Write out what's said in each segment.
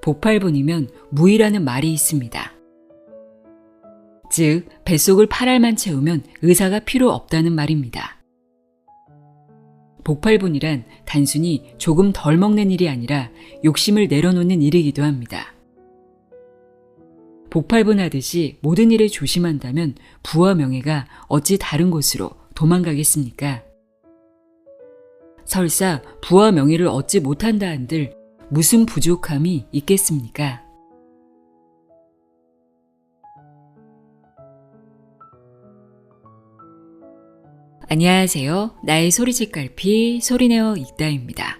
복팔분이면 무이라는 말이 있습니다. 즉, 뱃속을 8알만 채우면 의사가 필요 없다는 말입니다. 복팔분이란 단순히 조금 덜 먹는 일이 아니라 욕심을 내려놓는 일이기도 합니다. 복팔분하듯이 모든 일에 조심한다면 부와 명예가 어찌 다른 곳으로 도망가겠습니까? 설사 부와 명예를 얻지 못한다 한들 무슨 부족함이 있겠습니까? 안녕하세요. 나의 소리집 갈피 소리내어 읽다입니다.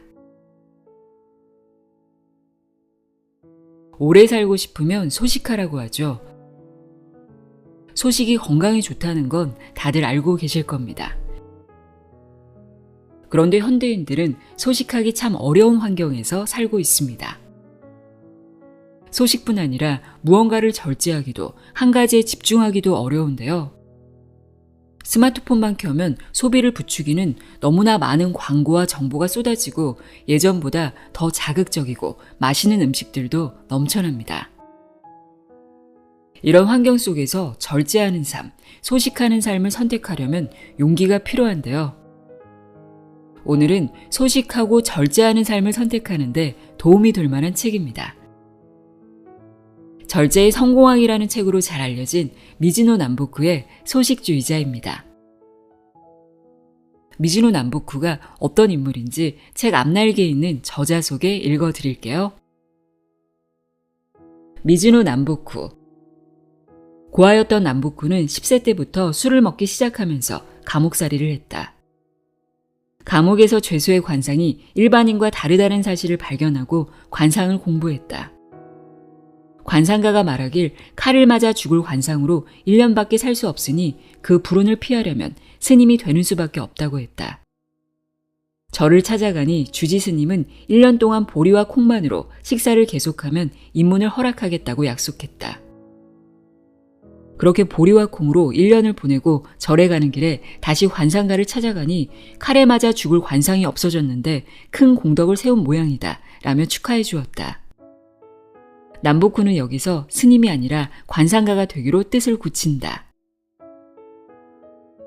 오래 살고 싶으면 소식하라고 하죠. 소식이 건강에 좋다는 건 다들 알고 계실 겁니다. 그런데 현대인들은 소식하기 참 어려운 환경에서 살고 있습니다. 소식뿐 아니라 무언가를 절제하기도, 한 가지에 집중하기도 어려운데요. 스마트폰만 켜면 소비를 부추기는 너무나 많은 광고와 정보가 쏟아지고 예전보다 더 자극적이고 맛있는 음식들도 넘쳐납니다. 이런 환경 속에서 절제하는 삶, 소식하는 삶을 선택하려면 용기가 필요한데요. 오늘은 소식하고 절제하는 삶을 선택하는데 도움이 될 만한 책입니다. 절제의 성공학이라는 책으로 잘 알려진 미즈노 남부쿠의 소식주의자입니다. 미즈노 남부쿠가 어떤 인물인지 책 앞날개에 있는 저자 소개 읽어드릴게요. 미즈노 남부쿠. 고아였던 남부쿠는 10세 때부터 술을 먹기 시작하면서 감옥살이를 했다. 감옥에서 죄수의 관상이 일반인과 다르다는 사실을 발견하고 관상을 공부했다. 관상가가 말하길 칼을 맞아 죽을 관상으로 1년밖에 살 수 없으니 그 불운을 피하려면 스님이 되는 수밖에 없다고 했다. 절을 찾아가니 주지 스님은 1년 동안 보리와 콩만으로 식사를 계속하면 입문을 허락하겠다고 약속했다. 그렇게 보리와 콩으로 1년을 보내고 절에 가는 길에 다시 관상가를 찾아가니 칼에 맞아 죽을 관상이 없어졌는데 큰 공덕을 세운 모양이다 라며 축하해 주었다. 남부쿠는 여기서 스님이 아니라 관상가가 되기로 뜻을 굳힌다.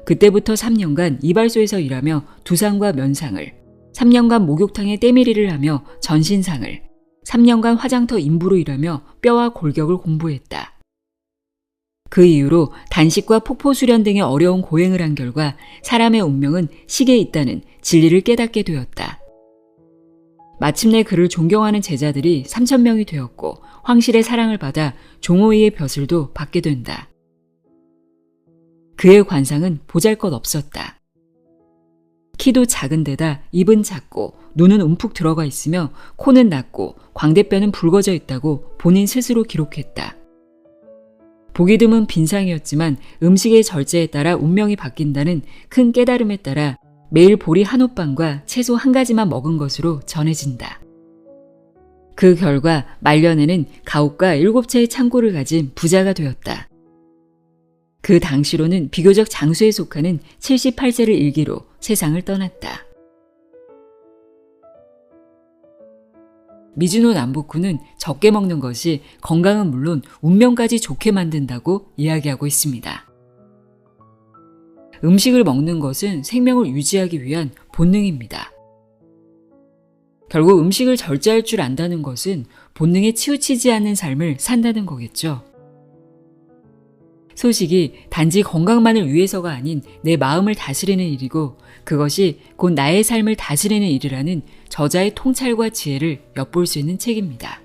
그때부터 3년간 이발소에서 일하며 두상과 면상을, 3년간 목욕탕에 때밀이를 하며 전신상을, 3년간 화장터 인부로 일하며 뼈와 골격을 공부했다. 그 이후로 단식과 폭포수련 등의 어려운 고행을 한 결과 사람의 운명은 식에 있다는 진리를 깨닫게 되었다. 마침내 그를 존경하는 제자들이 3,000명이 되었고 황실의 사랑을 받아 종호의의 벼슬도 받게 된다. 그의 관상은 보잘것없었다. 키도 작은 데다 입은 작고 눈은 움푹 들어가 있으며 코는 낮고 광대뼈는 붉어져 있다고 본인 스스로 기록했다. 보기 드문 빈상이었지만 음식의 절제에 따라 운명이 바뀐다는 큰 깨달음에 따라 매일 보리 한 옷빵과 채소 한 가지만 먹은 것으로 전해진다. 그 결과 말년에는 가옥과 7채의 창고를 가진 부자가 되었다. 그 당시로는 비교적 장수에 속하는 78세를 일기로 세상을 떠났다. 미즈노 남부쿠는 적게 먹는 것이 건강은 물론 운명까지 좋게 만든다고 이야기하고 있습니다. 음식을 먹는 것은 생명을 유지하기 위한 본능입니다. 결국 음식을 절제할 줄 안다는 것은 본능에 치우치지 않는 삶을 산다는 거겠죠. 소식이 단지 건강만을 위해서가 아닌 내 마음을 다스리는 일이고 그것이 곧 나의 삶을 다스리는 일이라는 저자의 통찰과 지혜를 엿볼 수 있는 책입니다.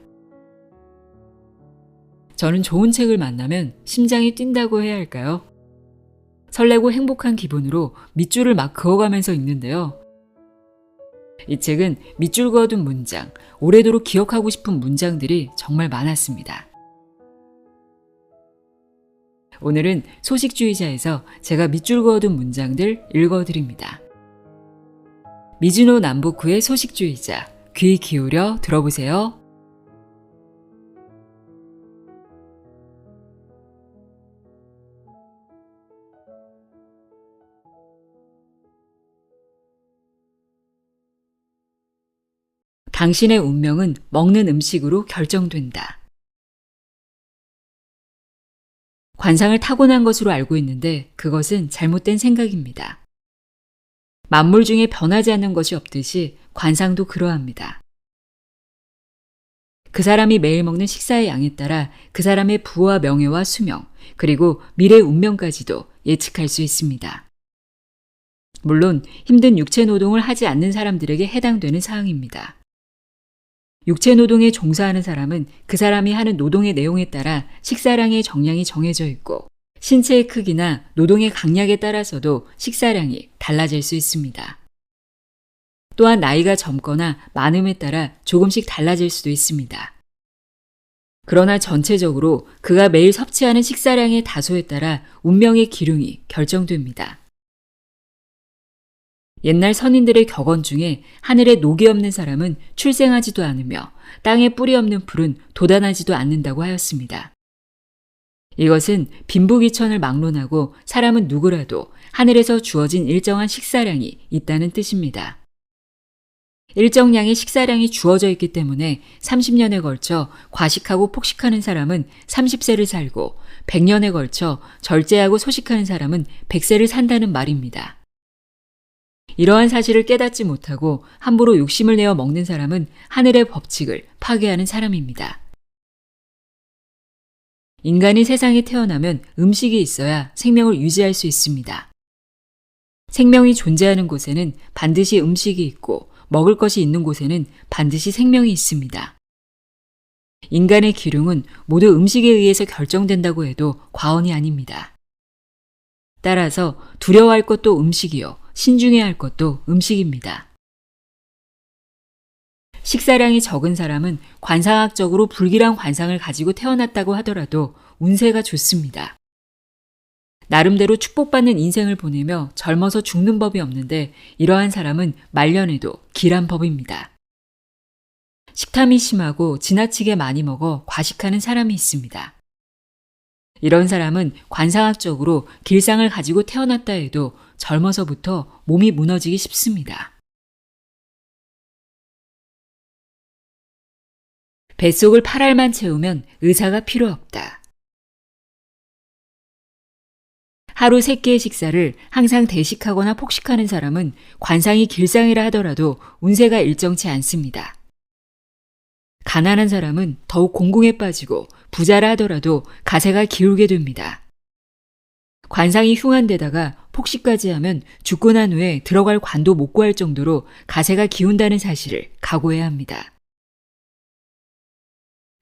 저는 좋은 책을 만나면 심장이 뛴다고 해야 할까요? 설레고 행복한 기분으로 밑줄을 막 그어가면서 읽는데요. 이 책은 밑줄 그어둔 문장, 오래도록 기억하고 싶은 문장들이 정말 많았습니다. 오늘은 소식주의자에서 제가 밑줄 그어둔 문장들 읽어드립니다. 미즈노 남부쿠의 소식주의자, 귀 기울여 들어보세요. 당신의 운명은 먹는 음식으로 결정된다. 관상을 타고난 것으로 알고 있는데 그것은 잘못된 생각입니다. 만물 중에 변하지 않는 것이 없듯이 관상도 그러합니다. 그 사람이 매일 먹는 식사의 양에 따라 그 사람의 부와 명예와 수명, 그리고 미래 운명까지도 예측할 수 있습니다. 물론 힘든 육체 노동을 하지 않는 사람들에게 해당되는 사항입니다. 육체 노동에 종사하는 사람은 그 사람이 하는 노동의 내용에 따라 식사량의 정량이 정해져 있고 신체의 크기나 노동의 강약에 따라서도 식사량이 달라질 수 있습니다. 또한 나이가 젊거나 많음에 따라 조금씩 달라질 수도 있습니다. 그러나 전체적으로 그가 매일 섭취하는 식사량의 다소에 따라 운명의 기륭이 결정됩니다. 옛날 선인들의 격언 중에 하늘에 녹이 없는 사람은 출생하지도 않으며 땅에 뿌리 없는 풀은 돋아나지도 않는다고 하였습니다. 이것은 빈부귀천을 막론하고 사람은 누구라도 하늘에서 주어진 일정한 식사량이 있다는 뜻입니다. 일정량의 식사량이 주어져 있기 때문에 30년에 걸쳐 과식하고 폭식하는 사람은 30세를 살고 100년에 걸쳐 절제하고 소식하는 사람은 100세를 산다는 말입니다. 이러한 사실을 깨닫지 못하고 함부로 욕심을 내어 먹는 사람은 하늘의 법칙을 파괴하는 사람입니다. 인간이 세상에 태어나면 음식이 있어야 생명을 유지할 수 있습니다. 생명이 존재하는 곳에는 반드시 음식이 있고 먹을 것이 있는 곳에는 반드시 생명이 있습니다. 인간의 기륭은 모두 음식에 의해서 결정된다고 해도 과언이 아닙니다. 따라서 두려워할 것도 음식이요, 신중해야 할 것도 음식입니다. 식사량이 적은 사람은 관상학적으로 불길한 관상을 가지고 태어났다고 하더라도 운세가 좋습니다. 나름대로 축복받는 인생을 보내며 젊어서 죽는 법이 없는데 이러한 사람은 말년에도 길한 법입니다. 식탐이 심하고 지나치게 많이 먹어 과식하는 사람이 있습니다. 이런 사람은 관상학적으로 길상을 가지고 태어났다 해도 젊어서부터 몸이 무너지기 쉽습니다. 뱃속을 8알만 채우면 의사가 필요 없다. 하루 3끼의 식사를 항상 대식하거나 폭식하는 사람은 관상이 길상이라 하더라도 운세가 일정치 않습니다. 가난한 사람은 더욱 공공에 빠지고 부자라 하더라도 가세가 기울게 됩니다. 관상이 흉한 데다가 폭식까지 하면 죽고 난 후에 들어갈 관도 못 구할 정도로 가세가 기운다는 사실을 각오해야 합니다.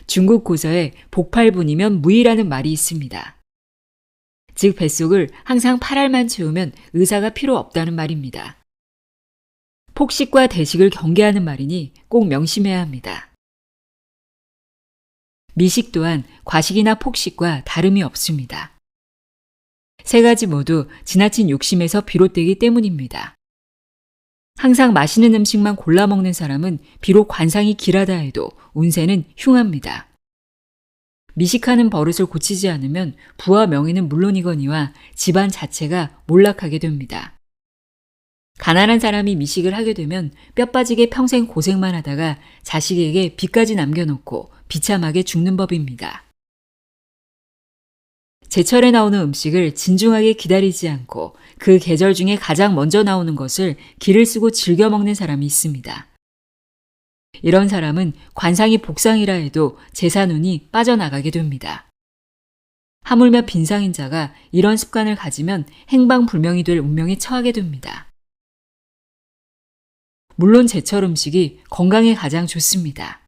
중국 고서에 복팔분이면 무의라는 말이 있습니다. 즉 뱃속을 항상 8알만 채우면 의사가 필요 없다는 말입니다. 폭식과 대식을 경계하는 말이니 꼭 명심해야 합니다. 미식 또한 과식이나 폭식과 다름이 없습니다. 세 가지 모두 지나친 욕심에서 비롯되기 때문입니다. 항상 맛있는 음식만 골라 먹는 사람은 비록 관상이 길하다 해도 운세는 흉합니다. 미식하는 버릇을 고치지 않으면 부와 명예는 물론이거니와 집안 자체가 몰락하게 됩니다. 가난한 사람이 미식을 하게 되면 뼈 빠지게 평생 고생만 하다가 자식에게 빚까지 남겨놓고 비참하게 죽는 법입니다. 제철에 나오는 음식을 진중하게 기다리지 않고 그 계절 중에 가장 먼저 나오는 것을 기를 쓰고 즐겨 먹는 사람이 있습니다. 이런 사람은 관상이 복상이라 해도 재산운이 빠져나가게 됩니다. 하물며 빈상인 자가 이런 습관을 가지면 행방불명이 될 운명에 처하게 됩니다. 물론 제철 음식이 건강에 가장 좋습니다.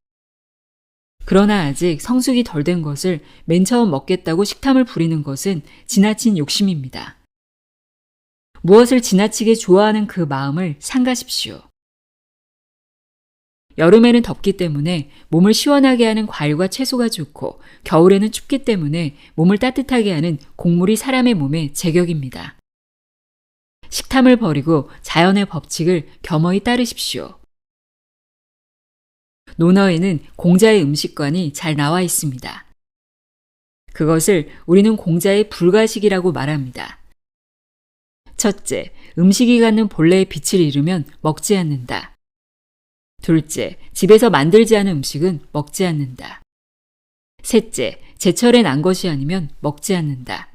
그러나 아직 성숙이 덜 된 것을 맨 처음 먹겠다고 식탐을 부리는 것은 지나친 욕심입니다. 무엇을 지나치게 좋아하는 그 마음을 삼가십시오. 여름에는 덥기 때문에 몸을 시원하게 하는 과일과 채소가 좋고 겨울에는 춥기 때문에 몸을 따뜻하게 하는 곡물이 사람의 몸에 제격입니다. 식탐을 버리고 자연의 법칙을 겸허히 따르십시오. 논어에는 공자의 음식관이 잘 나와 있습니다. 그것을 우리는 공자의 불가식이라고 말합니다. 첫째, 음식이 갖는 본래의 빛을 잃으면 먹지 않는다. 둘째, 집에서 만들지 않은 음식은 먹지 않는다. 셋째, 제철에 난 것이 아니면 먹지 않는다.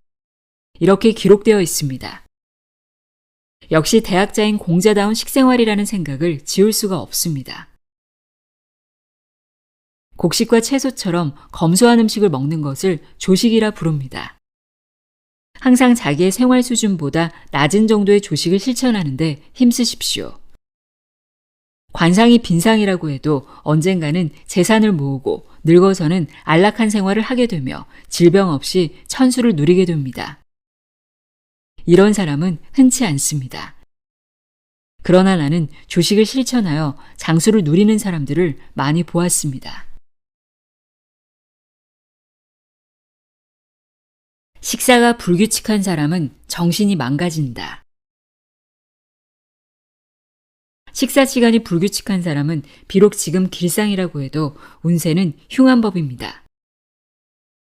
이렇게 기록되어 있습니다. 역시 대학자인 공자다운 식생활이라는 생각을 지울 수가 없습니다. 곡식과 채소처럼 검소한 음식을 먹는 것을 조식이라 부릅니다. 항상 자기의 생활 수준보다 낮은 정도의 조식을 실천하는데 힘쓰십시오. 관상이 빈상이라고 해도 언젠가는 재산을 모으고 늙어서는 안락한 생활을 하게 되며 질병 없이 천수를 누리게 됩니다. 이런 사람은 흔치 않습니다. 그러나 나는 조식을 실천하여 장수를 누리는 사람들을 많이 보았습니다. 식사가 불규칙한 사람은 정신이 망가진다. 식사 시간이 불규칙한 사람은 비록 지금 길상이라고 해도 운세는 흉한 법입니다.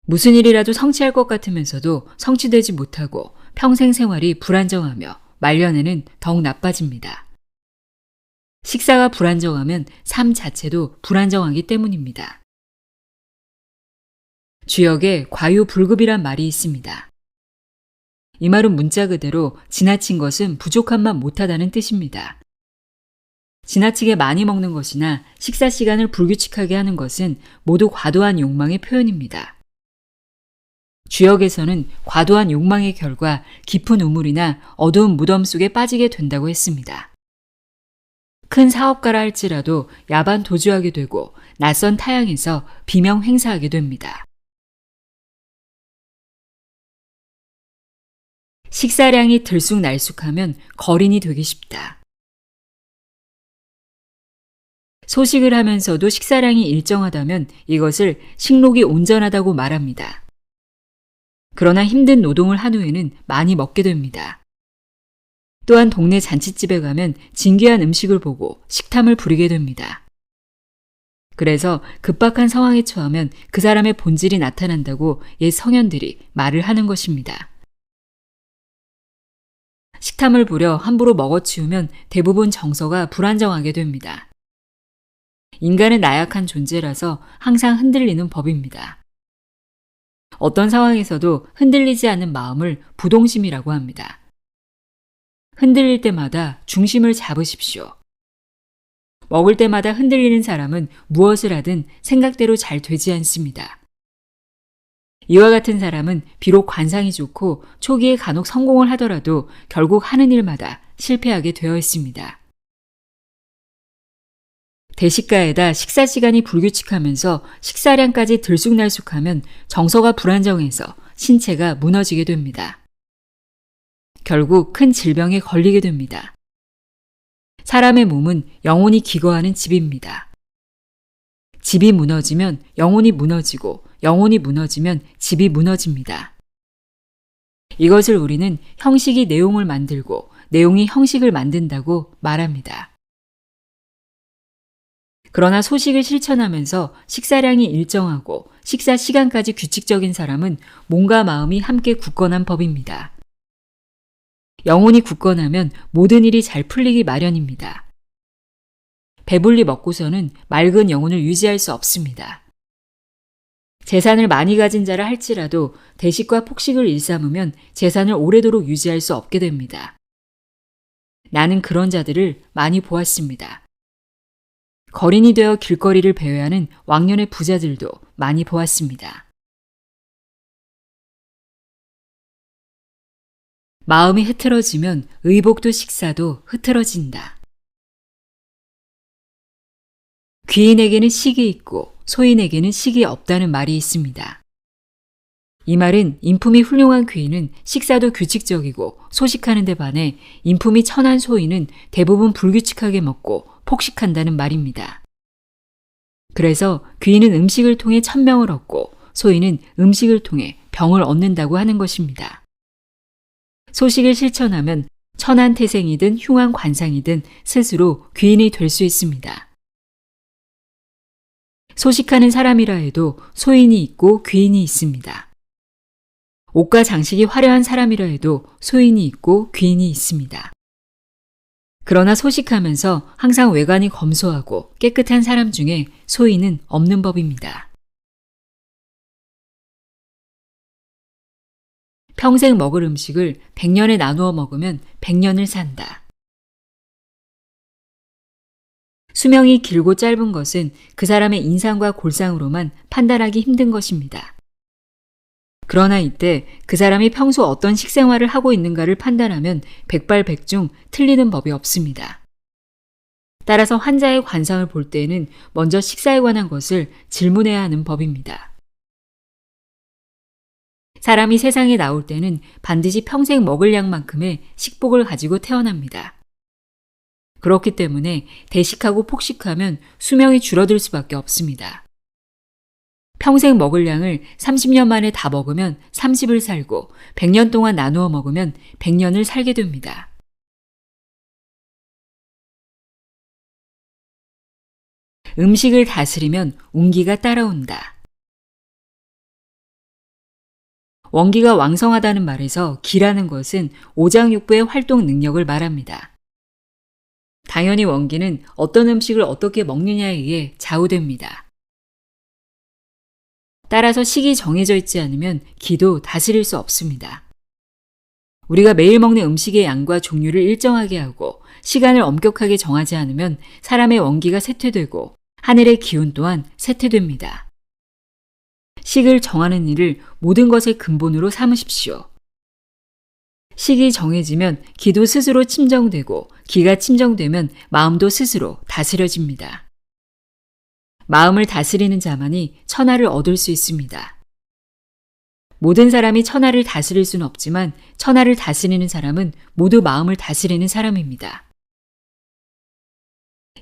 무슨 일이라도 성취할 것 같으면서도 성취되지 못하고 평생 생활이 불안정하며 말년에는 더욱 나빠집니다. 식사가 불안정하면 삶 자체도 불안정하기 때문입니다. 주역에 과유불급이란 말이 있습니다. 이 말은 문자 그대로 지나친 것은 부족함만 못하다는 뜻입니다. 지나치게 많이 먹는 것이나 식사 시간을 불규칙하게 하는 것은 모두 과도한 욕망의 표현입니다. 주역에서는 과도한 욕망의 결과 깊은 우물이나 어두운 무덤 속에 빠지게 된다고 했습니다. 큰 사업가라 할지라도 야반 도주하게 되고 낯선 타향에서 비명 행사하게 됩니다. 식사량이 들쑥날쑥하면 거린이 되기 쉽다. 소식을 하면서도 식사량이 일정하다면 이것을 식록이 온전하다고 말합니다. 그러나 힘든 노동을 한 후에는 많이 먹게 됩니다. 또한 동네 잔칫집에 가면 진귀한 음식을 보고 식탐을 부리게 됩니다. 그래서 급박한 상황에 처하면 그 사람의 본질이 나타난다고 옛 성현들이 말을 하는 것입니다. 식탐을 부려 함부로 먹어치우면 대부분 정서가 불안정하게 됩니다. 인간은 나약한 존재라서 항상 흔들리는 법입니다. 어떤 상황에서도 흔들리지 않는 마음을 부동심이라고 합니다. 흔들릴 때마다 중심을 잡으십시오. 먹을 때마다 흔들리는 사람은 무엇을 하든 생각대로 잘 되지 않습니다. 이와 같은 사람은 비록 관상이 좋고 초기에 간혹 성공을 하더라도 결국 하는 일마다 실패하게 되어 있습니다. 대식가에다 식사 시간이 불규칙하면서 식사량까지 들쑥날쑥하면 정서가 불안정해서 신체가 무너지게 됩니다. 결국 큰 질병에 걸리게 됩니다. 사람의 몸은 영혼이 기거하는 집입니다. 집이 무너지면 영혼이 무너지고 영혼이 무너지면 집이 무너집니다. 이것을 우리는 형식이 내용을 만들고 내용이 형식을 만든다고 말합니다. 그러나 소식을 실천하면서 식사량이 일정하고 식사 시간까지 규칙적인 사람은 몸과 마음이 함께 굳건한 법입니다. 영혼이 굳건하면 모든 일이 잘 풀리기 마련입니다. 배불리 먹고서는 맑은 영혼을 유지할 수 없습니다. 재산을 많이 가진 자라 할지라도 대식과 폭식을 일삼으면 재산을 오래도록 유지할 수 없게 됩니다. 나는 그런 자들을 많이 보았습니다. 거린이 되어 길거리를 배회하는 왕년의 부자들도 많이 보았습니다. 마음이 흐트러지면 의복도 식사도 흐트러진다. 귀인에게는 식이 있고 소인에게는 식이 없다는 말이 있습니다. 이 말은 인품이 훌륭한 귀인은 식사도 규칙적이고 소식하는 데 반해 인품이 천한 소인은 대부분 불규칙하게 먹고 폭식한다는 말입니다. 그래서 귀인은 음식을 통해 천명을 얻고 소인은 음식을 통해 병을 얻는다고 하는 것입니다. 소식을 실천하면 천한 태생이든 흉한 관상이든 스스로 귀인이 될 수 있습니다. 소식하는 사람이라 해도 소인이 있고 귀인이 있습니다. 옷과 장식이 화려한 사람이라 해도 소인이 있고 귀인이 있습니다. 그러나 소식하면서 항상 외관이 검소하고 깨끗한 사람 중에 소인은 없는 법입니다. 평생 먹을 음식을 100년에 나누어 먹으면 100년을 산다. 수명이 길고 짧은 것은 그 사람의 인상과 골상으로만 판단하기 힘든 것입니다. 그러나 이때 그 사람이 평소 어떤 식생활을 하고 있는가를 판단하면 백발백중 틀리는 법이 없습니다. 따라서 환자의 관상을 볼 때에는 먼저 식사에 관한 것을 질문해야 하는 법입니다. 사람이 세상에 나올 때는 반드시 평생 먹을 양만큼의 식복을 가지고 태어납니다. 그렇기 때문에 대식하고 폭식하면 수명이 줄어들 수밖에 없습니다. 평생 먹을 양을 30년 만에 다 먹으면 30을 살고 100년 동안 나누어 먹으면 100년을 살게 됩니다. 음식을 다스리면 운기가 따라온다. 원기가 왕성하다는 말에서 기라는 것은 오장육부의 활동 능력을 말합니다. 당연히 원기는 어떤 음식을 어떻게 먹느냐에 의해 좌우됩니다. 따라서 식이 정해져 있지 않으면 기도 다스릴 수 없습니다. 우리가 매일 먹는 음식의 양과 종류를 일정하게 하고 시간을 엄격하게 정하지 않으면 사람의 원기가 쇠퇴되고 하늘의 기운 또한 쇠퇴됩니다. 식을 정하는 일을 모든 것의 근본으로 삼으십시오. 식이 정해지면 기도 스스로 침정되고 기가 침정되면 마음도 스스로 다스려집니다. 마음을 다스리는 자만이 천하를 얻을 수 있습니다. 모든 사람이 천하를 다스릴 수는 없지만 천하를 다스리는 사람은 모두 마음을 다스리는 사람입니다.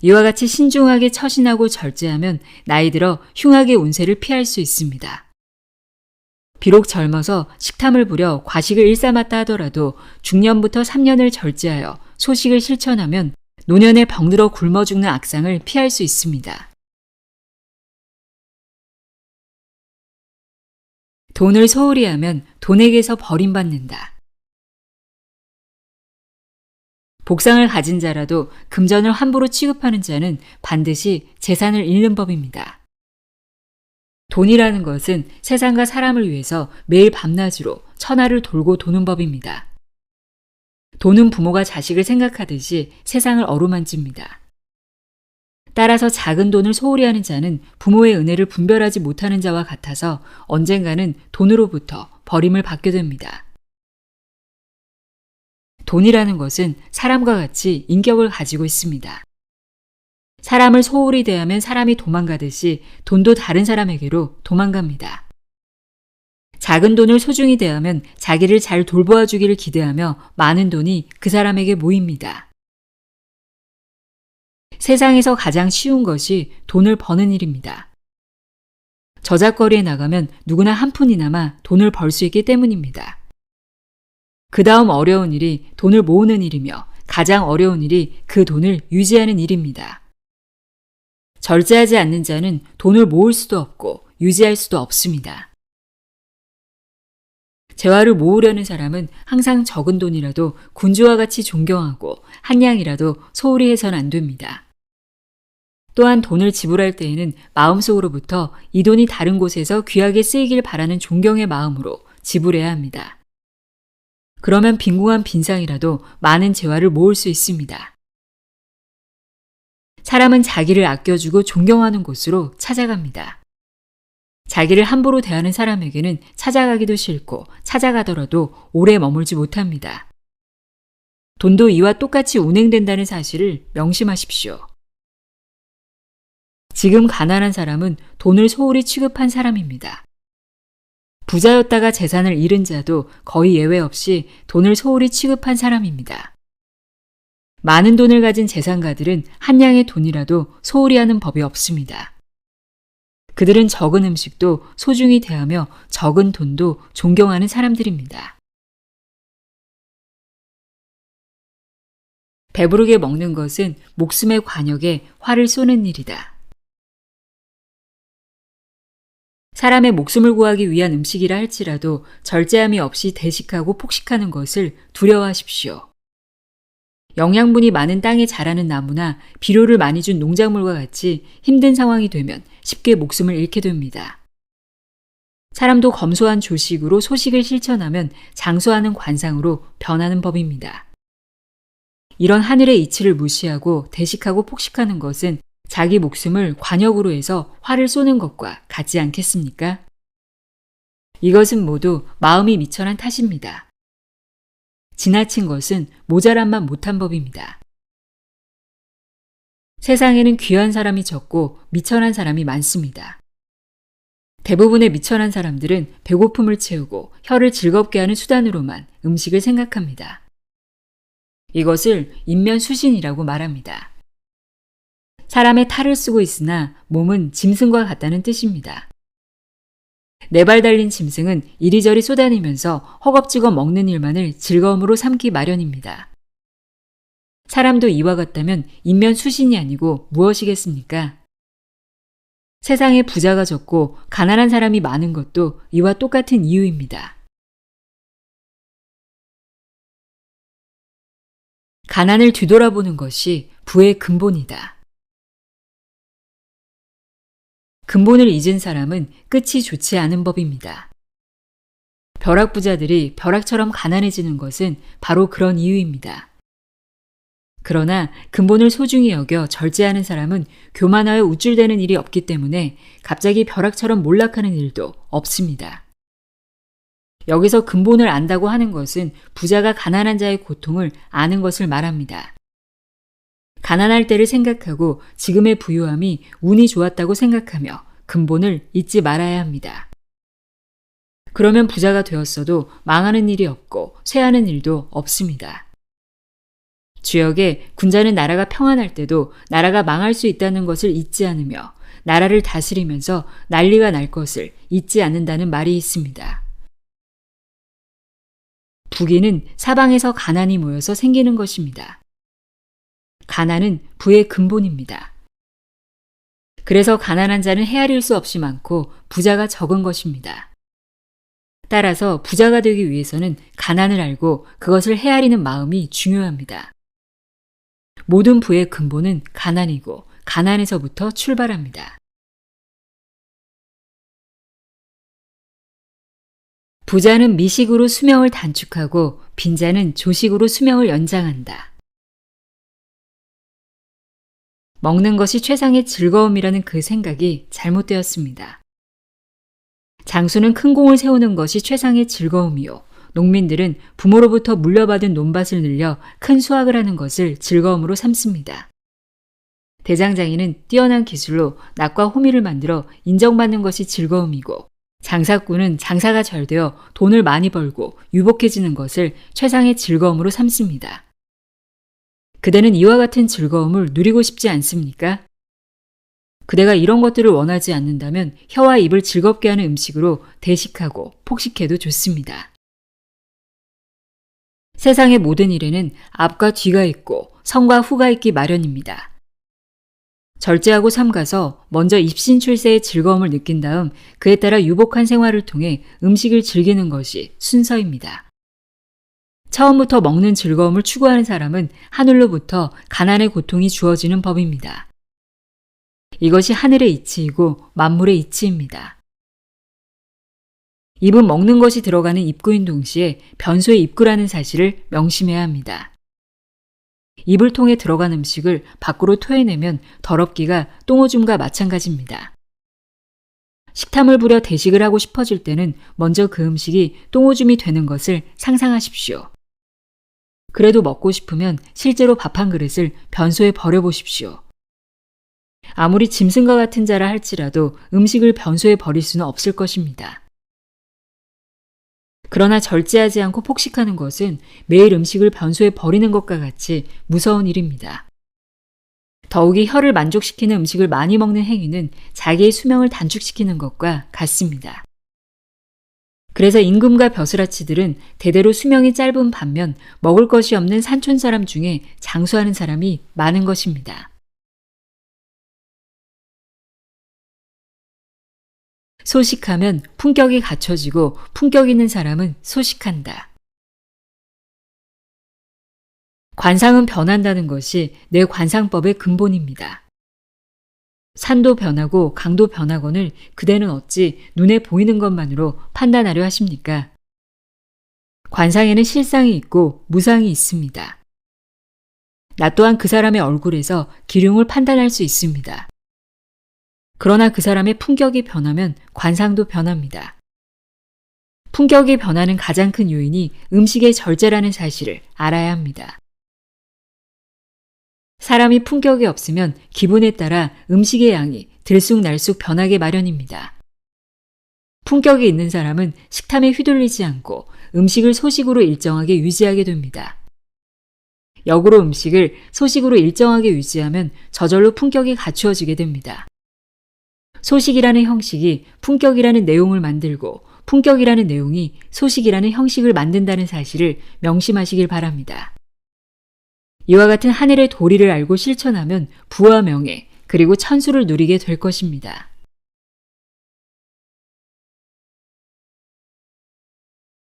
이와 같이 신중하게 처신하고 절제하면 나이 들어 흉악의 운세를 피할 수 있습니다. 비록 젊어서 식탐을 부려 과식을 일삼았다 하더라도 중년부터 3년을 절제하여 소식을 실천하면 노년에 병들어 굶어 죽는 악상을 피할 수 있습니다. 돈을 소홀히 하면 돈에게서 버림받는다. 복상을 가진 자라도 금전을 함부로 취급하는 자는 반드시 재산을 잃는 법입니다. 돈이라는 것은 세상과 사람을 위해서 매일 밤낮으로 천하를 돌고 도는 법입니다. 돈은 부모가 자식을 생각하듯이 세상을 어루만집니다. 따라서 작은 돈을 소홀히 하는 자는 부모의 은혜를 분별하지 못하는 자와 같아서 언젠가는 돈으로부터 버림을 받게 됩니다. 돈이라는 것은 사람과 같이 인격을 가지고 있습니다. 사람을 소홀히 대하면 사람이 도망가듯이 돈도 다른 사람에게로 도망갑니다. 작은 돈을 소중히 대하면 자기를 잘 돌보아 주기를 기대하며 많은 돈이 그 사람에게 모입니다. 세상에서 가장 쉬운 것이 돈을 버는 일입니다. 저작거리에 나가면 누구나 한 푼이나마 돈을 벌 수 있기 때문입니다. 그 다음 어려운 일이 돈을 모으는 일이며 가장 어려운 일이 그 돈을 유지하는 일입니다. 절제하지 않는 자는 돈을 모을 수도 없고 유지할 수도 없습니다. 재화를 모으려는 사람은 항상 적은 돈이라도 군주와 같이 존경하고 한 양이라도 소홀히 해서는 안 됩니다. 또한 돈을 지불할 때에는 마음속으로부터 이 돈이 다른 곳에서 귀하게 쓰이길 바라는 존경의 마음으로 지불해야 합니다. 그러면 빈궁한 빈상이라도 많은 재화를 모을 수 있습니다. 사람은 자기를 아껴주고 존경하는 곳으로 찾아갑니다. 자기를 함부로 대하는 사람에게는 찾아가기도 싫고 찾아가더라도 오래 머물지 못합니다. 돈도 이와 똑같이 운행된다는 사실을 명심하십시오. 지금 가난한 사람은 돈을 소홀히 취급한 사람입니다. 부자였다가 재산을 잃은 자도 거의 예외 없이 돈을 소홀히 취급한 사람입니다. 많은 돈을 가진 재산가들은 한 양의 돈이라도 소홀히 하는 법이 없습니다. 그들은 적은 음식도 소중히 대하며 적은 돈도 존경하는 사람들입니다. 배부르게 먹는 것은 목숨의 관역에 활을 쏘는 일이다. 사람의 목숨을 구하기 위한 음식이라 할지라도 절제함이 없이 대식하고 폭식하는 것을 두려워하십시오. 영양분이 많은 땅에 자라는 나무나 비료를 많이 준 농작물과 같이 힘든 상황이 되면 쉽게 목숨을 잃게 됩니다. 사람도 검소한 조식으로 소식을 실천하면 장수하는 관상으로 변하는 법입니다. 이런 하늘의 이치를 무시하고 대식하고 폭식하는 것은 자기 목숨을 관역으로 해서 화를 쏘는 것과 같지 않겠습니까? 이것은 모두 마음이 미천한 탓입니다. 지나친 것은 모자란만 못한 법입니다. 세상에는 귀한 사람이 적고 미천한 사람이 많습니다. 대부분의 미천한 사람들은 배고픔을 채우고 혀를 즐겁게 하는 수단으로만 음식을 생각합니다. 이것을 인면수신이라고 말합니다. 사람의 탈을 쓰고 있으나 몸은 짐승과 같다는 뜻입니다. 네 발 달린 짐승은 이리저리 쏘다니면서 허겁지겁 먹는 일만을 즐거움으로 삼기 마련입니다. 사람도 이와 같다면 인면수신이 아니고 무엇이겠습니까? 세상에 부자가 적고 가난한 사람이 많은 것도 이와 똑같은 이유입니다. 가난을 뒤돌아보는 것이 부의 근본이다. 근본을 잊은 사람은 끝이 좋지 않은 법입니다. 벼락부자들이 벼락처럼 가난해지는 것은 바로 그런 이유입니다. 그러나 근본을 소중히 여겨 절제하는 사람은 교만하여 우쭐대는 일이 없기 때문에 갑자기 벼락처럼 몰락하는 일도 없습니다. 여기서 근본을 안다고 하는 것은 부자가 가난한 자의 고통을 아는 것을 말합니다. 가난할 때를 생각하고 지금의 부유함이 운이 좋았다고 생각하며 근본을 잊지 말아야 합니다. 그러면 부자가 되었어도 망하는 일이 없고 쇠하는 일도 없습니다. 주역에 군자는 나라가 평안할 때도 나라가 망할 수 있다는 것을 잊지 않으며 나라를 다스리면서 난리가 날 것을 잊지 않는다는 말이 있습니다. 부귀는 사방에서 가난이 모여서 생기는 것입니다. 가난은 부의 근본입니다. 그래서 가난한 자는 헤아릴 수 없이 많고 부자가 적은 것입니다. 따라서 부자가 되기 위해서는 가난을 알고 그것을 헤아리는 마음이 중요합니다. 모든 부의 근본은 가난이고 가난에서부터 출발합니다. 부자는 미식으로 수명을 단축하고 빈자는 조식으로 수명을 연장한다. 먹는 것이 최상의 즐거움이라는 그 생각이 잘못되었습니다. 장수는 큰 공을 세우는 것이 최상의 즐거움이요. 농민들은 부모로부터 물려받은 논밭을 늘려 큰 수확을 하는 것을 즐거움으로 삼습니다. 대장장이는 뛰어난 기술로 낙과 호미를 만들어 인정받는 것이 즐거움이고 장사꾼은 장사가 잘 되어 돈을 많이 벌고 유복해지는 것을 최상의 즐거움으로 삼습니다. 그대는 이와 같은 즐거움을 누리고 싶지 않습니까? 그대가 이런 것들을 원하지 않는다면 혀와 입을 즐겁게 하는 음식으로 대식하고 폭식해도 좋습니다. 세상의 모든 일에는 앞과 뒤가 있고 성과 후가 있기 마련입니다. 절제하고 삼가서 먼저 입신출세의 즐거움을 느낀 다음 그에 따라 유복한 생활을 통해 음식을 즐기는 것이 순서입니다. 처음부터 먹는 즐거움을 추구하는 사람은 하늘로부터 가난의 고통이 주어지는 법입니다. 이것이 하늘의 이치이고 만물의 이치입니다. 입은 먹는 것이 들어가는 입구인 동시에 변소의 입구라는 사실을 명심해야 합니다. 입을 통해 들어간 음식을 밖으로 토해내면 더럽기가 똥오줌과 마찬가지입니다. 식탐을 부려 대식을 하고 싶어질 때는 먼저 그 음식이 똥오줌이 되는 것을 상상하십시오. 그래도 먹고 싶으면 실제로 밥 한 그릇을 변소에 버려보십시오. 아무리 짐승과 같은 자라 할지라도 음식을 변소에 버릴 수는 없을 것입니다. 그러나 절제하지 않고 폭식하는 것은 매일 음식을 변소에 버리는 것과 같이 무서운 일입니다. 더욱이 혀를 만족시키는 음식을 많이 먹는 행위는 자기의 수명을 단축시키는 것과 같습니다. 그래서 임금과 벼슬아치들은 대대로 수명이 짧은 반면 먹을 것이 없는 산촌 사람 중에 장수하는 사람이 많은 것입니다. 소식하면 품격이 갖춰지고 품격 있는 사람은 소식한다. 관상은 변한다는 것이 내 관상법의 근본입니다. 산도 변하고 강도 변하거늘 그대는 어찌 눈에 보이는 것만으로 판단하려 하십니까? 관상에는 실상이 있고 무상이 있습니다. 나 또한 그 사람의 얼굴에서 기륭을 판단할 수 있습니다. 그러나 그 사람의 품격이 변하면 관상도 변합니다. 품격이 변하는 가장 큰 요인이 음식의 절제라는 사실을 알아야 합니다. 사람이 품격이 없으면 기분에 따라 음식의 양이 들쑥날쑥 변하게 마련입니다. 품격이 있는 사람은 식탐에 휘둘리지 않고 음식을 소식으로 일정하게 유지하게 됩니다. 역으로 음식을 소식으로 일정하게 유지하면 저절로 품격이 갖추어지게 됩니다. 소식이라는 형식이 품격이라는 내용을 만들고 품격이라는 내용이 소식이라는 형식을 만든다는 사실을 명심하시길 바랍니다. 이와 같은 하늘의 도리를 알고 실천하면 부와 명예 그리고 천수를 누리게 될 것입니다.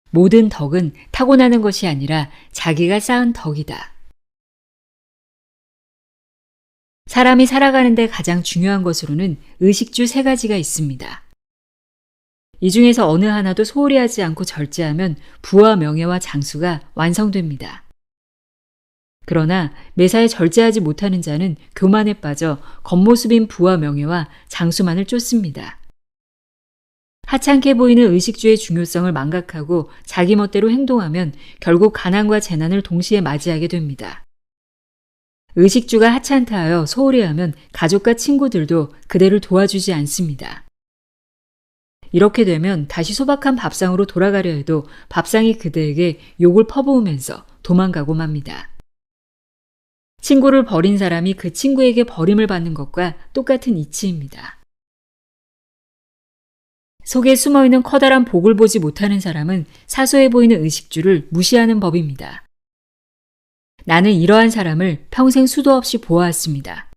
모든 덕은 타고나는 것이 아니라 자기가 쌓은 덕이다. 사람이 살아가는데 가장 중요한 것으로는 의식주 3가지가 있습니다. 이 중에서 어느 하나도 소홀히 하지 않고 절제하면 부와 명예와 장수가 완성됩니다. 그러나 매사에 절제하지 못하는 자는 교만에 빠져 겉모습인 부와 명예와 장수만을 쫓습니다. 하찮게 보이는 의식주의 중요성을 망각하고 자기 멋대로 행동하면 결국 가난과 재난을 동시에 맞이하게 됩니다. 의식주가 하찮다 하여 소홀히 하면 가족과 친구들도 그대를 도와주지 않습니다. 이렇게 되면 다시 소박한 밥상으로 돌아가려 해도 밥상이 그대에게 욕을 퍼부으면서 도망가고 맙니다. 친구를 버린 사람이 그 친구에게 버림을 받는 것과 똑같은 이치입니다. 속에 숨어있는 커다란 복을 보지 못하는 사람은 사소해 보이는 의식주를 무시하는 법입니다. 나는 이러한 사람을 평생 수도 없이 보아왔습니다.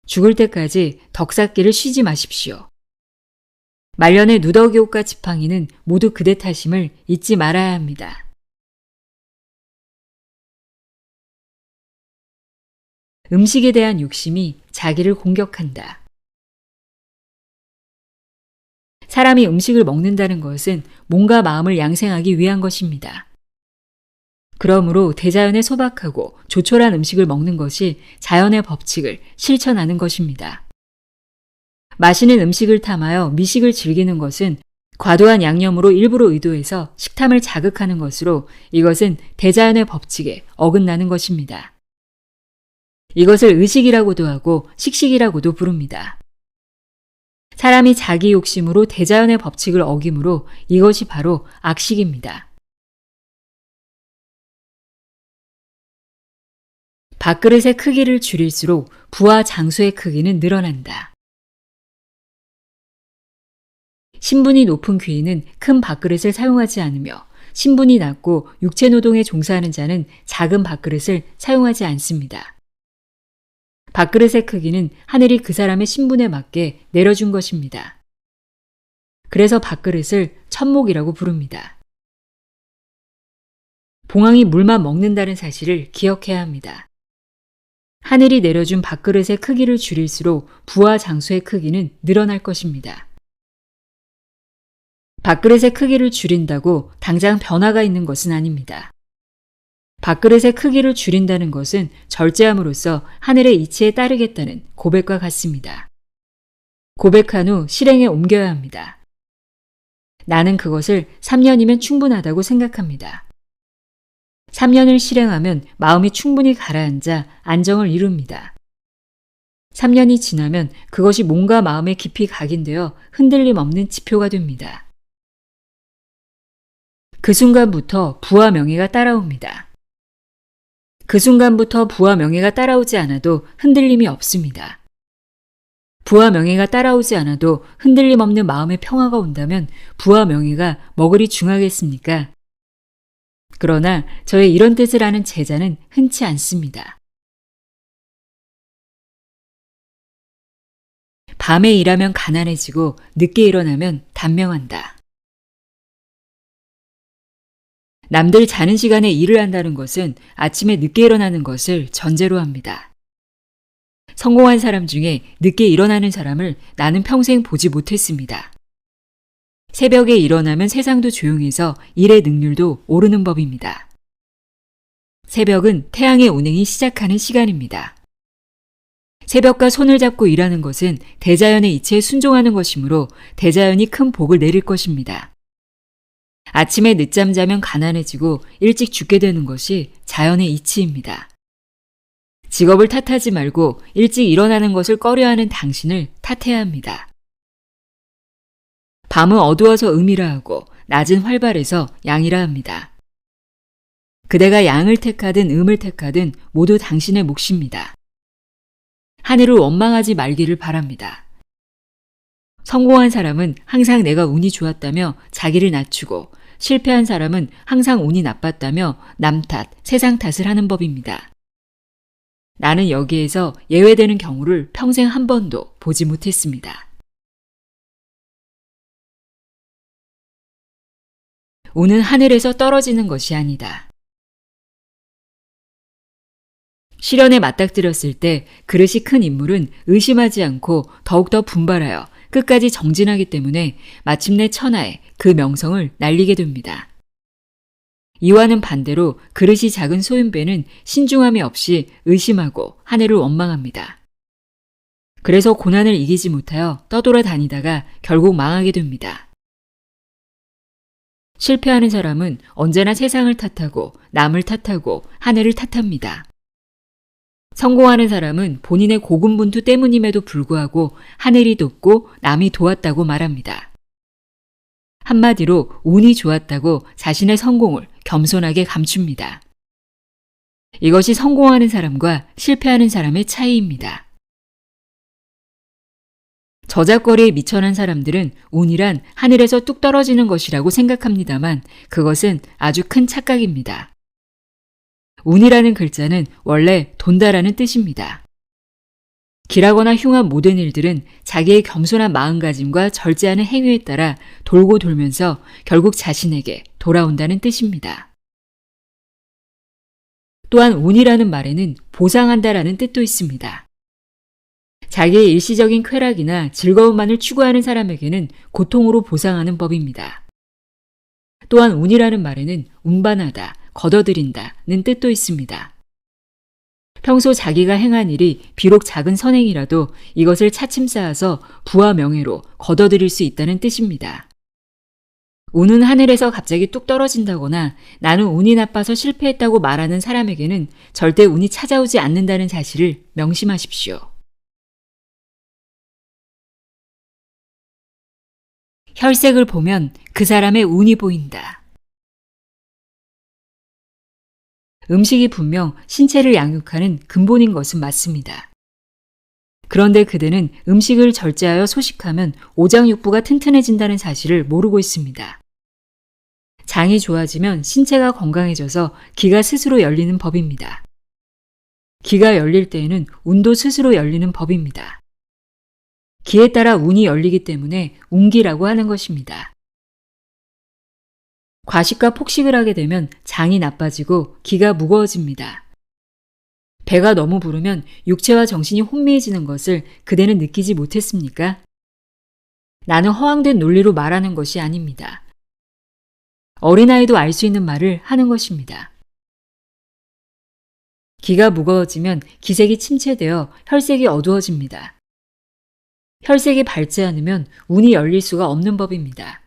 죽을 때까지 덕쌓기를 쉬지 마십시오. 말년의 누더기옷과 지팡이는 모두 그대 탓임을 잊지 말아야 합니다. 음식에 대한 욕심이 자기를 공격한다. 사람이 음식을 먹는다는 것은 몸과 마음을 양생하기 위한 것입니다. 그러므로 대자연의 소박하고 조촐한 음식을 먹는 것이 자연의 법칙을 실천하는 것입니다. 맛있는 음식을 탐하여 미식을 즐기는 것은 과도한 양념으로 일부러 의도해서 식탐을 자극하는 것으로 이것은 대자연의 법칙에 어긋나는 것입니다. 이것을 의식이라고도 하고 식식이라고도 부릅니다. 사람이 자기 욕심으로 대자연의 법칙을 어기므로 이것이 바로 악식입니다. 밥그릇의 크기를 줄일수록 부와 장수의 크기는 늘어난다. 신분이 높은 귀인은 큰 밥그릇을 사용하지 않으며 신분이 낮고 육체노동에 종사하는 자는 작은 밥그릇을 사용하지 않습니다. 밥그릇의 크기는 하늘이 그 사람의 신분에 맞게 내려준 것입니다. 그래서 밥그릇을 천목이라고 부릅니다. 봉황이 물만 먹는다는 사실을 기억해야 합니다. 하늘이 내려준 밥그릇의 크기를 줄일수록 부와 장수의 크기는 늘어날 것입니다. 밥그릇의 크기를 줄인다고 당장 변화가 있는 것은 아닙니다. 밥그릇의 크기를 줄인다는 것은 절제함으로써 하늘의 이치에 따르겠다는 고백과 같습니다. 고백한 후 실행에 옮겨야 합니다. 나는 그것을 3년이면 충분하다고 생각합니다. 3년을 실행하면 마음이 충분히 가라앉아 안정을 이룹니다. 3년이 지나면 그것이 몸과 마음에 깊이 각인되어 흔들림 없는 지표가 됩니다. 그 순간부터 부와 명예가 따라옵니다. 그 순간부터 부와 명예가 따라오지 않아도 흔들림이 없습니다. 부와 명예가 따라오지 않아도 흔들림 없는 마음의 평화가 온다면 부와 명예가 머글이 중하겠습니까? 그러나 저의 이런 뜻을 아는 제자는 흔치 않습니다. 밤에 일하면 가난해지고 늦게 일어나면 단명한다. 남들 자는 시간에 일을 한다는 것은 아침에 늦게 일어나는 것을 전제로 합니다. 성공한 사람 중에 늦게 일어나는 사람을 나는 평생 보지 못했습니다. 새벽에 일어나면 세상도 조용해서 일의 능률도 오르는 법입니다. 새벽은 태양의 운행이 시작하는 시간입니다. 새벽과 손을 잡고 일하는 것은 대자연의 이치에 순종하는 것이므로 대자연이 큰 복을 내릴 것입니다. 아침에 늦잠 자면 가난해지고 일찍 죽게 되는 것이 자연의 이치입니다. 직업을 탓하지 말고 일찍 일어나는 것을 꺼려하는 당신을 탓해야 합니다. 밤은 어두워서 음이라 하고 낮은 활발해서 양이라 합니다. 그대가 양을 택하든 음을 택하든 모두 당신의 몫입니다. 하늘을 원망하지 말기를 바랍니다. 성공한 사람은 항상 내가 운이 좋았다며 자기를 낮추고 실패한 사람은 항상 운이 나빴다며 남 탓, 세상 탓을 하는 법입니다. 나는 여기에서 예외되는 경우를 평생 한 번도 보지 못했습니다. 운은 하늘에서 떨어지는 것이 아니다. 시련에 맞닥뜨렸을 때 그릇이 큰 인물은 의심하지 않고 더욱더 분발하여 끝까지 정진하기 때문에 마침내 천하에 그 명성을 날리게 됩니다. 이와는 반대로 그릇이 작은 소윤배는 신중함이 없이 의심하고 하늘을 원망합니다. 그래서 고난을 이기지 못하여 떠돌아다니다가 결국 망하게 됩니다. 실패하는 사람은 언제나 세상을 탓하고 남을 탓하고 하늘을 탓합니다. 성공하는 사람은 본인의 고군분투 때문임에도 불구하고 하늘이 돕고 남이 도왔다고 말합니다. 한마디로 운이 좋았다고 자신의 성공을 겸손하게 감춥니다. 이것이 성공하는 사람과 실패하는 사람의 차이입니다. 저작거리에 미천한 사람들은 운이란 하늘에서 뚝 떨어지는 것이라고 생각합니다만 그것은 아주 큰 착각입니다. 운이라는 글자는 원래 돈다라는 뜻입니다. 길하거나 흉한 모든 일들은 자기의 겸손한 마음가짐과 절제하는 행위에 따라 돌고 돌면서 결국 자신에게 돌아온다는 뜻입니다. 또한 운이라는 말에는 보상한다라는 뜻도 있습니다. 자기의 일시적인 쾌락이나 즐거움만을 추구하는 사람에게는 고통으로 보상하는 법입니다. 또한 운이라는 말에는 운반하다, 거둬들인다는 뜻도 있습니다. 평소 자기가 행한 일이 비록 작은 선행이라도 이것을 차츰 쌓아서 부와 명예로 거둬들일 수 있다는 뜻입니다. 운은 하늘에서 갑자기 뚝 떨어진다거나 나는 운이 나빠서 실패했다고 말하는 사람에게는 절대 운이 찾아오지 않는다는 사실을 명심하십시오. 혈색을 보면 그 사람의 운이 보인다. 음식이 분명 신체를 양육하는 근본인 것은 맞습니다. 그런데 그대는 음식을 절제하여 소식하면 오장육부가 튼튼해진다는 사실을 모르고 있습니다. 장이 좋아지면 신체가 건강해져서 기가 스스로 열리는 법입니다. 기가 열릴 때에는 운도 스스로 열리는 법입니다. 기에 따라 운이 열리기 때문에 운기라고 하는 것입니다. 과식과 폭식을 하게 되면 장이 나빠지고 기가 무거워집니다. 배가 너무 부르면 육체와 정신이 혼미해지는 것을 그대는 느끼지 못했습니까? 나는 허황된 논리로 말하는 것이 아닙니다. 어린아이도 알 수 있는 말을 하는 것입니다. 기가 무거워지면 기색이 침체되어 혈색이 어두워집니다. 혈색이 밝지 않으면 운이 열릴 수가 없는 법입니다.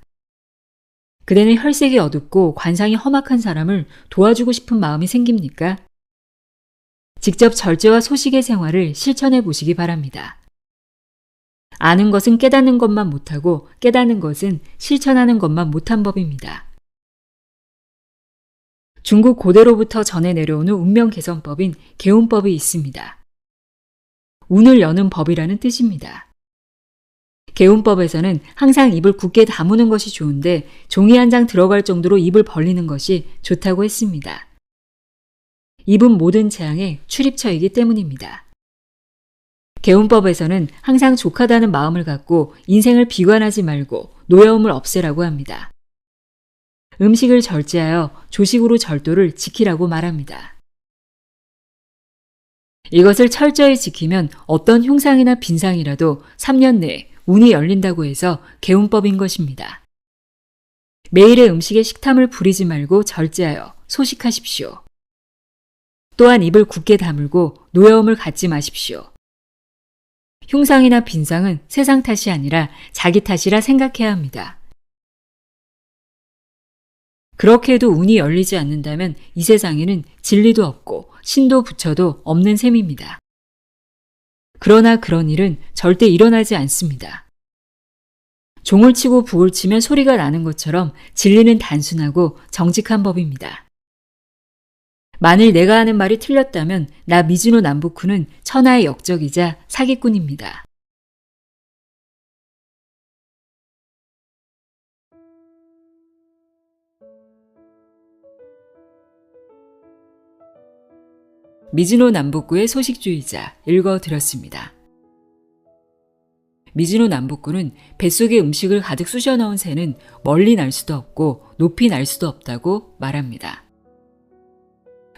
그대는 혈색이 어둡고 관상이 험악한 사람을 도와주고 싶은 마음이 생깁니까? 직접 절제와 소식의 생활을 실천해 보시기 바랍니다. 아는 것은 깨닫는 것만 못하고 깨닫는 것은 실천하는 것만 못한 법입니다. 중국 고대로부터 전해 내려오는 운명 개선법인 개운법이 있습니다. 운을 여는 법이라는 뜻입니다. 개운법에서는 항상 입을 굳게 다무는 것이 좋은데 종이 한 장 들어갈 정도로 입을 벌리는 것이 좋다고 했습니다. 입은 모든 재앙의 출입처이기 때문입니다. 개운법에서는 항상 족하다는 마음을 갖고 인생을 비관하지 말고 노여움을 없애라고 합니다. 음식을 절제하여 조식으로 절도를 지키라고 말합니다. 이것을 철저히 지키면 어떤 흉상이나 빈상이라도 3년 내에 운이 열린다고 해서 개운법인 것입니다. 매일의 음식에 식탐을 부리지 말고 절제하여 소식하십시오. 또한 입을 굳게 다물고 노여움을 갖지 마십시오. 흉상이나 빈상은 세상 탓이 아니라 자기 탓이라 생각해야 합니다. 그렇게 해도 운이 열리지 않는다면 이 세상에는 진리도 없고 신도 부처도 없는 셈입니다. 그러나 그런 일은 절대 일어나지 않습니다. 종을 치고 북을 치면 소리가 나는 것처럼 진리는 단순하고 정직한 법입니다. 만일 내가 하는 말이 틀렸다면 나 미즈노 남부쿠는 천하의 역적이자 사기꾼입니다. 미즈노 남북구의 소식주의자 읽어드렸습니다. 미즈노 남북구는 뱃속에 음식을 가득 쑤셔 넣은 새는 멀리 날 수도 없고 높이 날 수도 없다고 말합니다.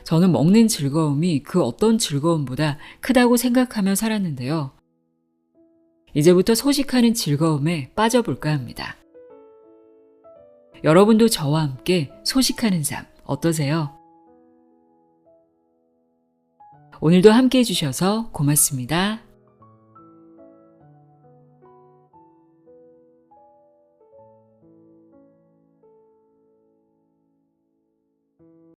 저는 먹는 즐거움이 그 어떤 즐거움보다 크다고 생각하며 살았는데요. 이제부터 소식하는 즐거움에 빠져볼까 합니다. 여러분도 저와 함께 소식하는 삶 어떠세요? 오늘도 함께 해주셔서 고맙습니다.